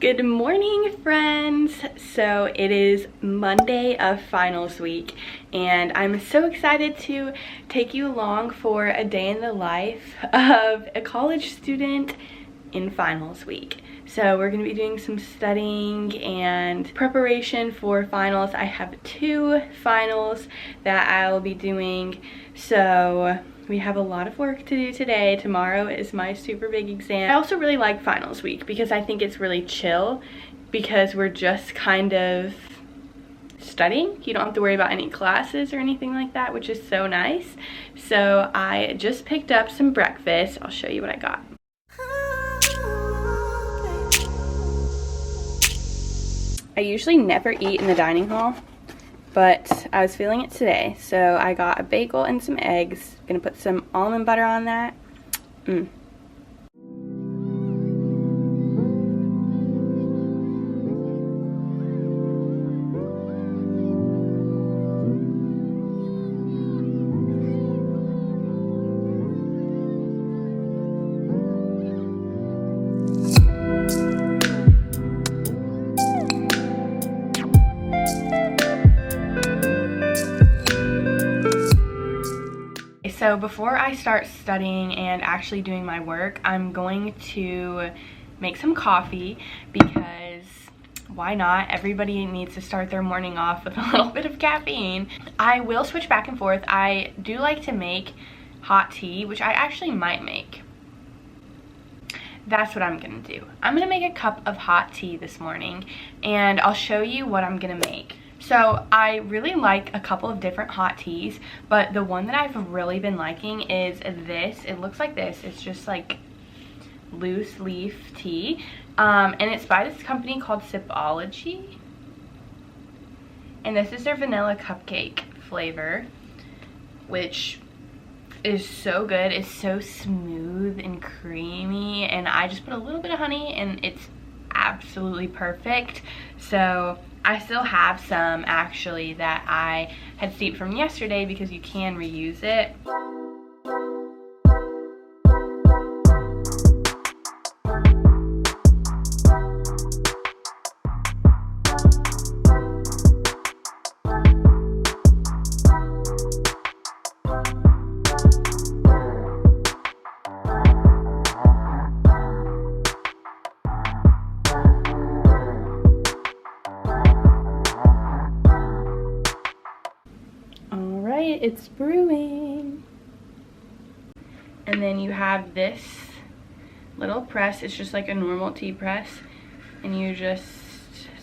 Good morning, friends. So it is Monday of finals week and I'm so excited to take you along for a day in the life of a college student in finals week. So we're going to be doing some studying and preparation for finals. I have 2 finals that I'll be doing, so we have a lot of work to do today. Tomorrow is my super big exam. I also really like finals week because I think it's really chill because we're just kind of studying. You don't have to worry about any classes or anything like that, which is so nice. So I just picked up some breakfast. I'll show you what I got. I usually never eat in the dining hall, but I was feeling it today, so I got a bagel and some eggs. Gonna put some almond butter on that. So before I start studying and actually doing my work, I'm going to make some coffee because why not? Everybody needs to start their morning off with a little bit of caffeine. I will switch back and forth. I do like to make hot tea, which I actually might make. That's what I'm gonna do. I'm gonna make a cup of hot tea this morning and I'll show you what I'm gonna make. So I really like a couple of different hot teas, but the one that I've really been liking is this. It looks like this. It's just like loose leaf tea. And it's by this company called Sipology. And this is their vanilla cupcake flavor, which is so good. It's so smooth and creamy. And I just put a little bit of honey and it's absolutely perfect. So I still have some actually that I had steeped from yesterday because you can reuse it. It's brewing. And then you have this little press. It's just like a normal tea press, and you just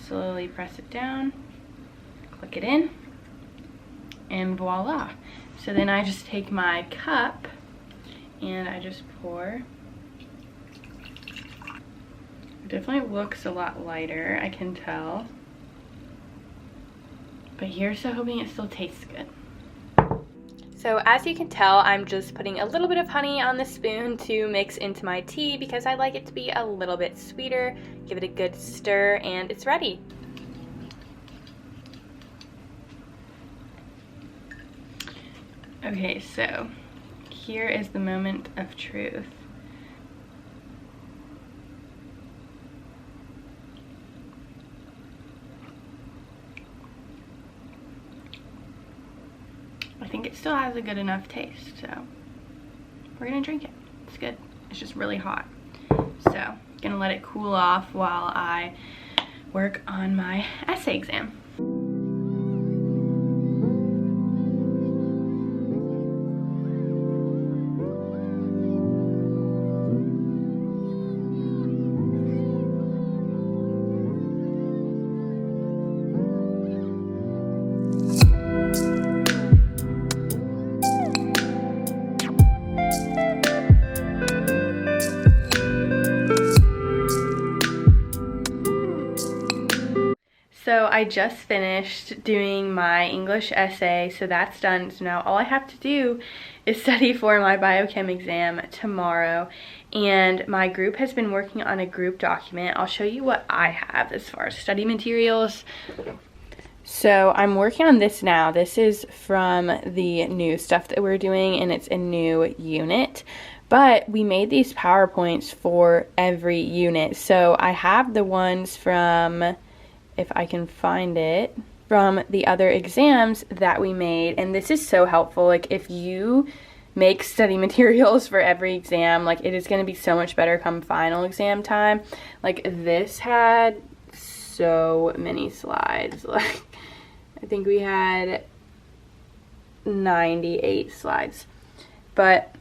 slowly press it down, click it in, and voila. So then I just take my cup and I just pour. It definitely looks a lot lighter, I can tell, but here's to hoping it still tastes good. So as you can tell, I'm just putting a little bit of honey on the spoon to mix into my tea because I like it to be a little bit sweeter. Give it a good stir and it's ready. Okay, so here is the moment of truth. I think it still has a good enough taste, so we're gonna drink it. It's good. It's just really hot. So, gonna let it cool off while I work on my essay exam. So I just finished doing my English essay, so that's done. So now all I have to do is study for my biochem exam tomorrow. And my group has been working on a group document. I'll show you what I have as far as study materials. So I'm working on this now. This is from the new stuff that we're doing, and it's a new unit. But we made these PowerPoints for every unit. So I have the ones from, if I can find it, from the other exams that we made. And this is so helpful. Like, if you make study materials for every exam, like, it is going to be so much better come final exam time. Like, this had so many slides. Like, I think we had 98 slides. But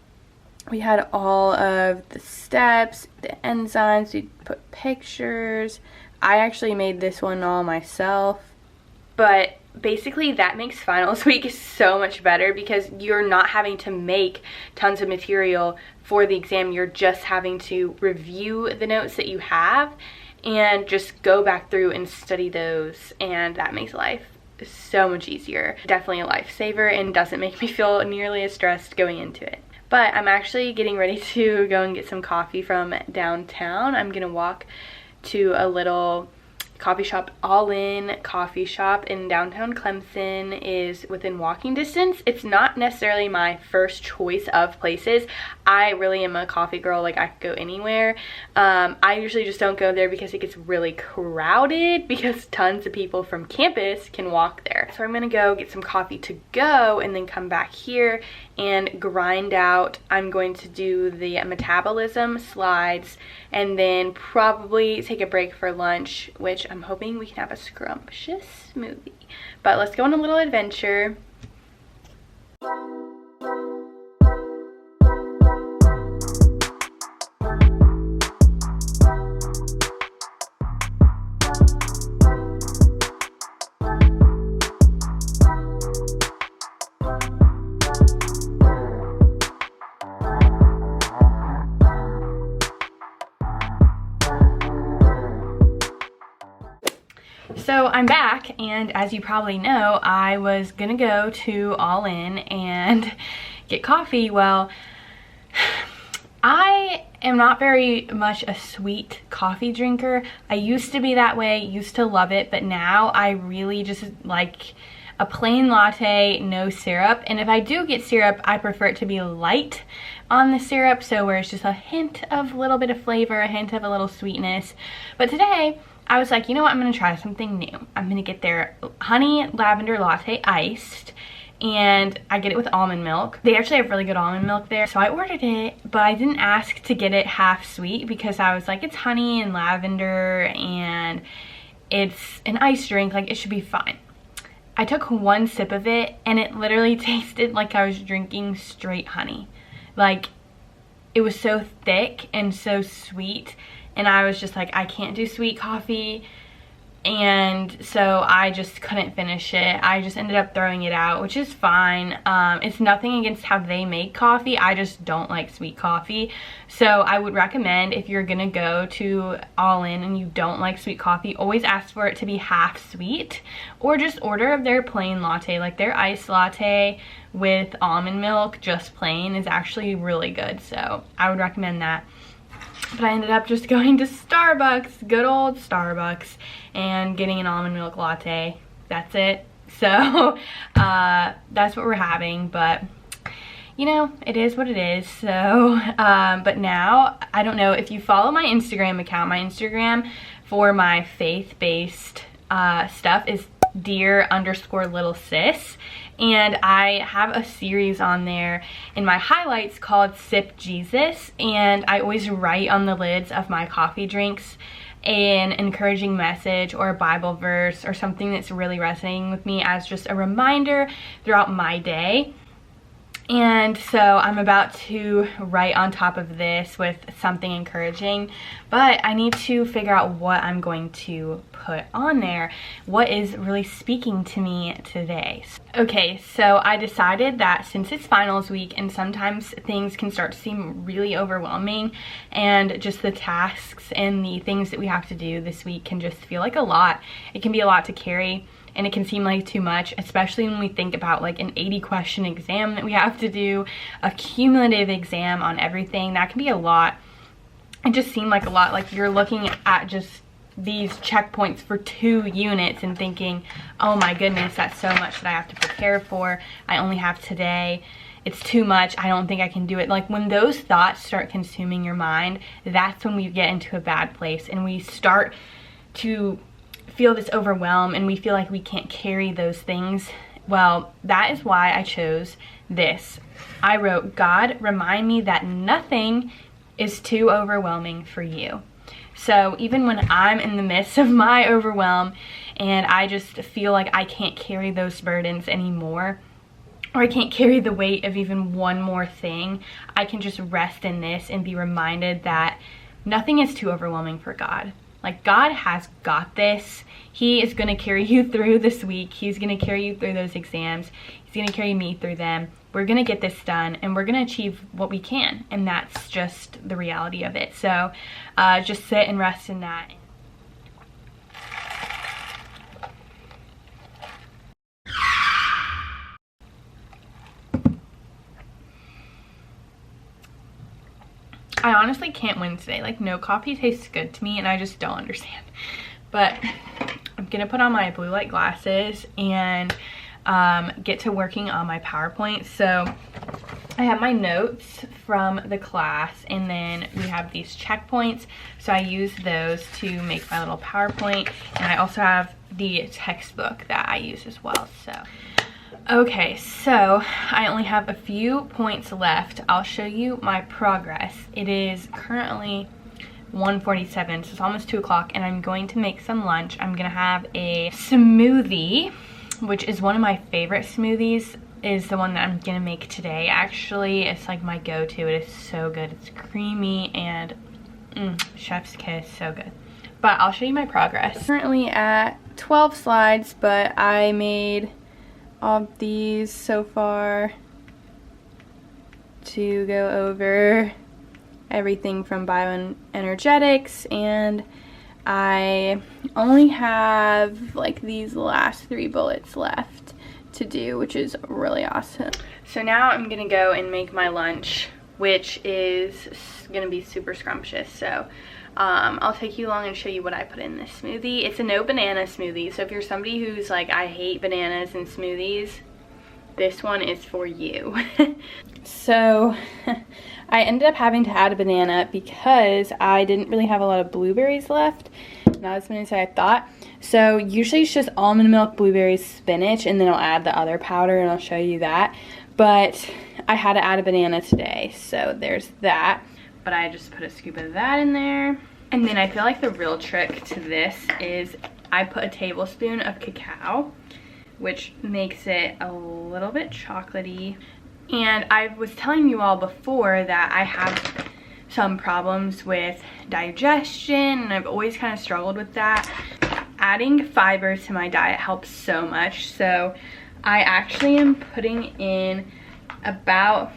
we had all of the steps, the enzymes, we put pictures. I actually made this one all myself. But basically that makes finals week so much better because you're not having to make tons of material for the exam. You're just having to review the notes that you have and just go back through and study those, and that makes life so much easier. Definitely a lifesaver and doesn't make me feel nearly as stressed going into it. But I'm actually getting ready to go and get some coffee from downtown. I'm gonna walk to a little coffee shop. All In coffee shop in downtown Clemson is within walking distance. It's not necessarily my first choice of places. I really am a coffee girl. Like, I could go anywhere. I usually just don't go there because it gets really crowded because tons of people from campus can walk there. So I'm gonna go get some coffee to go and then come back here and grind out. I'm going to do the metabolism slides and then probably take a break for lunch, which I'm hoping we can have a scrumptious smoothie. But let's go on a little adventure. So I'm back, and as you probably know, I was gonna go to All In and get coffee. Well, I am not very much a sweet coffee drinker. I used to be that way, used to love it, but now I really just like a plain latte, no syrup. And if I do get syrup, I prefer it to be light on the syrup, so where it's just a hint of a little bit of flavor, a hint of a little sweetness. But today, I was like, you know what, I'm gonna try something new. I'm gonna get their honey lavender latte iced, and I get it with almond milk. They actually have really good almond milk there, so I ordered it, but I didn't ask to get it half sweet because I was like, it's honey and lavender and it's an iced drink, like it should be fine. I took one sip of it and it literally tasted like I was drinking straight honey. Like, it was so thick and so sweet. And I was just like, I can't do sweet coffee. And so I just couldn't finish it. I just ended up throwing it out, which is fine. It's nothing against how they make coffee. I just don't like sweet coffee. So I would recommend, if you're gonna go to All In and you don't like sweet coffee, always ask for it to be half sweet, or just order their plain latte. Like, their iced latte with almond milk, just plain, is actually really good. So I would recommend that. But I ended up just going to Starbucks, good old Starbucks, and getting an almond milk latte. That's it. So that's what we're having, but you know, it is what it is. So but now, I don't know if you follow my Instagram account. My Instagram for my faith-based stuff is dear_little_sis. And I have a series on there in my highlights called Sip Jesus, and I always write on the lids of my coffee drinks an encouraging message or a Bible verse or something that's really resonating with me as just a reminder throughout my day. And so I'm about to write on top of this with something encouraging, but I need to figure out what I'm going to put on there. What is really speaking to me today? Okay, so I decided that since it's finals week and sometimes things can start to seem really overwhelming, and just the tasks and the things that we have to do this week can just feel like a lot. It can be a lot to carry. And it can seem like too much, especially when we think about like an 80 question exam that we have to do, a cumulative exam on everything. That can be a lot. It just seemed like a lot. Like, you're looking at just these checkpoints for 2 units and thinking, oh my goodness, that's so much that I have to prepare for. I only have today. it's too much, I don't think I can do it. Like when those thoughts start consuming your mind, that's when we get into a bad place and we start to feel this overwhelm and we feel like we can't carry those things. Well, that is why I chose this. I wrote, God, remind me that nothing is too overwhelming for you. So even when I'm in the midst of my overwhelm and I just feel like I can't carry those burdens anymore, or I can't carry the weight of even one more thing, I can just rest in this and be reminded that nothing is too overwhelming for God. Like, God has got this. He is going to carry you through this week. He's going to carry you through those exams. He's going to carry me through them. We're going to get this done and we're going to achieve what we can. And that's just the reality of it. So just sit and rest in that. I honestly can't win today. Like, no coffee tastes good to me and I just don't understand. But I'm gonna put on my blue light glasses and get to working on my PowerPoint. So I have my notes from the class and then we have these checkpoints. So I use those to make my little PowerPoint, and I also have the textbook that I use as well. So okay, so I only have a few points left. I'll show you my progress. It is currently 1:47, so it's almost 2 o'clock, and I'm going to make some lunch. I'm gonna have a smoothie, which is one of my favorite smoothies, is the one that I'm gonna make today. Actually, it's like my go-to. It is so good. It's creamy and chef's kiss, so good. But I'll show you my progress. Currently at 12 slides, but I made all these so far to go over everything from bioenergetics, and I only have like these last 3 bullets left to do, which is really awesome. So now I'm gonna go and make my lunch, which is gonna be super scrumptious. So I'll take you along and show you what I put in this smoothie. It's a no banana smoothie, so if you're somebody who's like, I hate bananas in smoothies, this one is for you. So I ended up having to add a banana because I didn't really have a lot of blueberries left. Not as many as I thought. So usually it's just almond milk, blueberries, spinach, and then I'll add the other powder and I'll show you that. But I had to add a banana today, so there's that. But I just put a scoop of that in there. And then I feel like the real trick to this is I put a tablespoon of cacao, which makes it a little bit chocolatey. And I was telling you all before that I have some problems with digestion, and I've always kind of struggled with that. Adding fiber to my diet helps so much. So I actually am putting in about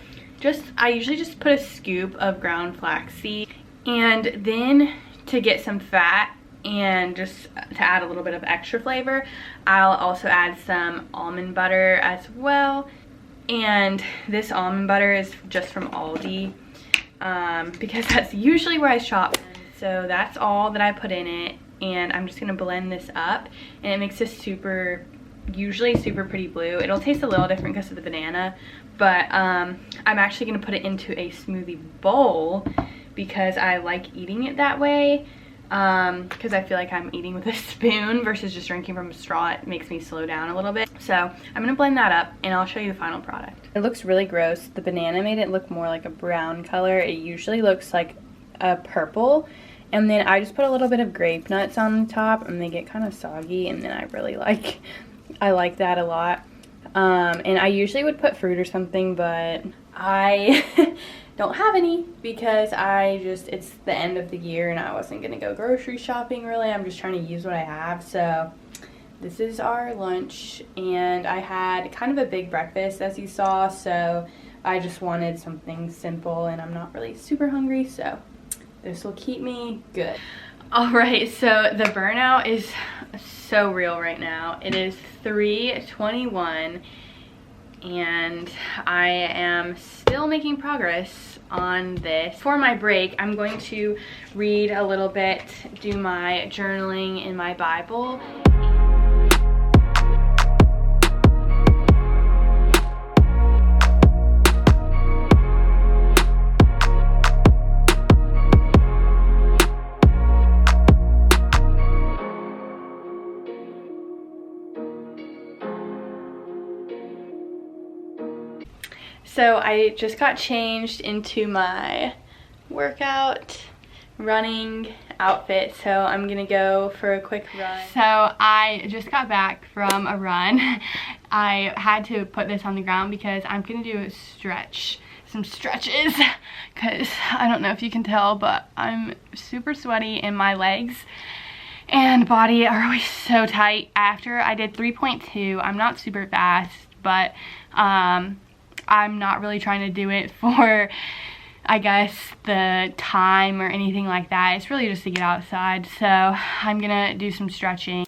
I usually just put a scoop of ground flaxseed, and then to get some fat and just to add a little bit of extra flavor, I'll also add some almond butter as well. And this almond butter is just from Aldi, because that's usually where I shop. So that's all that I put in it, and I'm just gonna blend this up, and it makes this usually super pretty blue. It'll taste a little different because of the banana, but I'm actually gonna put it into a smoothie bowl because I like eating it that way, because I feel like I'm eating with a spoon versus just drinking from a straw. It makes me slow down a little bit. So I'm gonna blend that up and I'll show you the final product. It looks really gross. The banana made it look more like a brown color. It usually looks like a purple. And then I just put a little bit of grape nuts on the top and they get kind of soggy, and then I like that a lot. And I usually would put fruit or something, but I don't have any because it's the end of the year and I wasn't gonna go grocery shopping really. I'm just trying to use what I have. So this is our lunch, and I had kind of a big breakfast as you saw, so I just wanted something simple and I'm not really super hungry, so this will keep me good. All right, so the burnout is so real right now. It is 3:21 and I am still making progress on this. For my break, I'm going to read a little bit, do my journaling in my Bible. So I just got changed into my workout running outfit, so I'm gonna go for a quick run. So I just got back from a run. I had to put this on the ground because I'm gonna do a stretch, some stretches, because I don't know if you can tell, but I'm super sweaty and my legs and body are always so tight. After I did 3.2, I'm not super fast, but I'm not really trying to do it for, I guess, the time or anything like that. It's really just to get outside. So I'm gonna do some stretching.